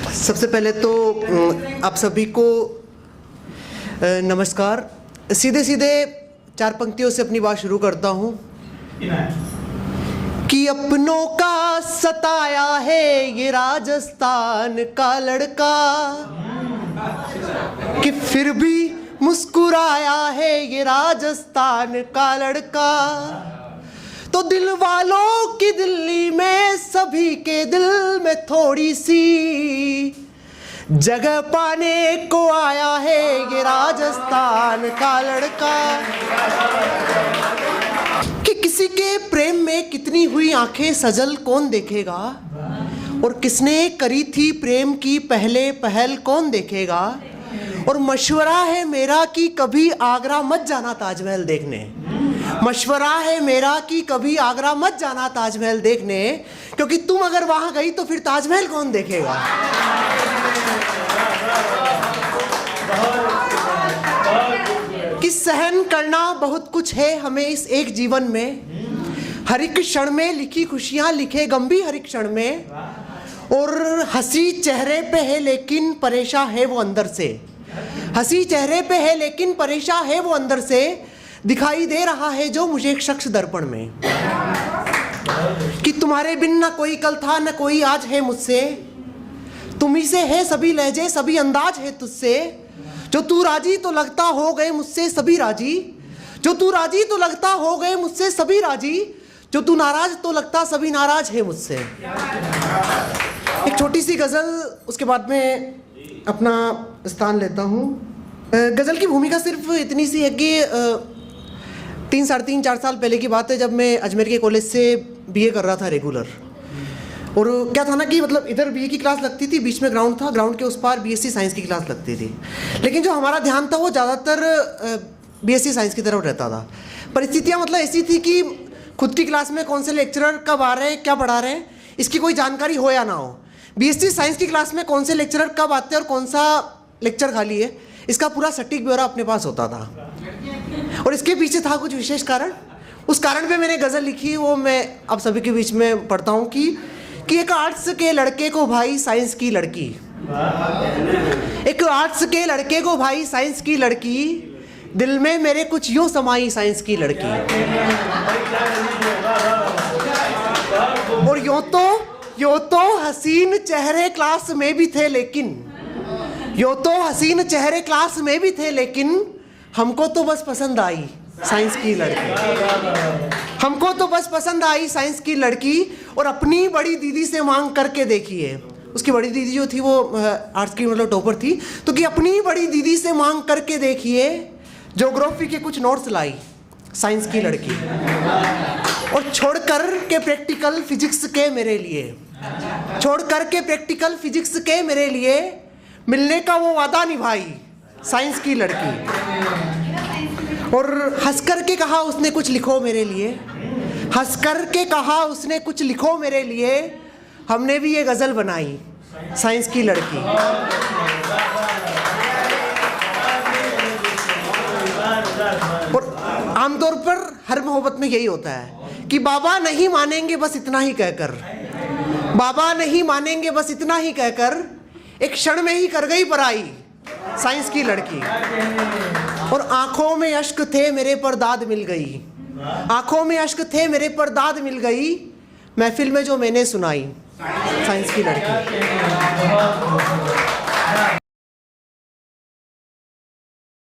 सबसे पहले तो आप सभी को नमस्कार। सीधे सीधे 4 पंक्तियों से अपनी बात शुरू करता हूँ कि अपनों का सताया है ये राजस्थान का लड़का, कि फिर भी मुस्कुराया है ये राजस्थान का लड़का। तो दिल वालों की दिल्ली में सभी के दिल में थोड़ी सी जगह पाने को आया है ये राजस्थान का लड़का। कि किसी के प्रेम में कितनी हुई आंखें सजल कौन देखेगा, और किसने करी थी प्रेम की पहले पहल कौन देखेगा। और मशवरा है मेरा कि कभी आगरा मत जाना ताजमहल देखने, मशवरा है मेरा कि कभी आगरा मत जाना ताजमहल देखने, क्योंकि तुम अगर वहां गई तो फिर ताजमहल कौन देखेगा। कि सहन करना बहुत कुछ है हमें इस एक जीवन में, हर एक क्षण में लिखी खुशियां लिखे गम भी हर एक क्षण में। और हंसी चेहरे पे है लेकिन परेशान है वो अंदर से, हंसी चेहरे पे है लेकिन परेशान है वो अंदर से। दिखाई दे रहा है जो मुझे एक शख्स दर्पण में, कि तुम्हारे बिन न कोई कल था न कोई आज है मुझसे, तुम्ही से है सभी लहजे सभी अंदाज है तुझसे। जो तू राजी तो लगता हो गए मुझसे सभी राजी, जो तू राजी तो लगता हो गए मुझसे सभी राजी, जो तू नाराज तो लगता सभी नाराज है मुझसे। एक छोटी सी गज़ल, उसके बाद में अपना स्थान लेता हूँ। गज़ल की भूमिका सिर्फ इतनी सी है कि 3-4 साल पहले की बात है, जब मैं अजमेर के कॉलेज से बीए कर रहा था रेगुलर। और क्या था ना कि मतलब इधर बीए की क्लास लगती थी, बीच में ग्राउंड था, ग्राउंड के उस पार बीएससी साइंस की क्लास लगती थी। लेकिन जो हमारा ध्यान था वो ज़्यादातर बीएससी साइंस की तरफ रहता था। परिस्थितियाँ मतलब ऐसी थी कि खुद की क्लास में कौन से लेक्चरर कब आ रहे हैं, क्या पढ़ा रहे हैं, इसकी कोई जानकारी हो या ना हो। बीएससी साइंस की क्लास में कौन से लेक्चरर कब आते हैं और कौन सा लेक्चर खाली है, इसका पूरा सटीक ब्यौरा अपने पास होता था। और इसके पीछे था कुछ विशेष कारण। उस कारण पे मैंने गज़ल लिखी, वो मैं आप सभी के बीच में पढ़ता हूँ कि एक आर्ट्स के लड़के को भाई साइंस की लड़की, एक आर्ट्स के लड़के को भाई साइंस की लड़की, दिल में मेरे कुछ यूं समाई साइंस की लड़की। और यूं तो हसीन चेहरे क्लास में भी थे लेकिन, यूं तो हसीन चेहरे क्लास में भी थे लेकिन, हमको तो बस पसंद आई साइंस की लड़की, हमको तो बस पसंद आई साइंस की लड़की। और अपनी बड़ी दीदी से मांग करके देखिए, उसकी बड़ी दीदी जो थी वो आर्ट्स की मतलब टॉपर थी, तो कि अपनी बड़ी दीदी से मांग करके देखिए, ज्योग्राफी के कुछ नोट्स लाई साइंस की लड़की। और छोड़ कर के प्रैक्टिकल फिजिक्स के मेरे लिए, छोड़ कर के प्रैक्टिकल फिजिक्स के मेरे लिए, मिलने का वो वादा निभाई साइंस की लड़की। और हंस कर के कहा उसने कुछ लिखो मेरे लिए, हंस कर के कहा उसने कुछ लिखो मेरे लिए, हमने भी ये गज़ल बनाई साइंस की लड़की। और आमतौर पर हर मोहब्बत में यही होता है कि बाबा नहीं मानेंगे बस इतना ही कहकर, बाबा नहीं मानेंगे बस इतना ही कहकर, एक क्षण में ही कर गई पराई साइंस की लड़की। और आंखों में अश्क थे मेरे पर दाद मिल गई, आंखों में अश्क थे मेरे पर दाद मिल गई, महफिल में जो मैंने सुनाई साइंस की लड़की।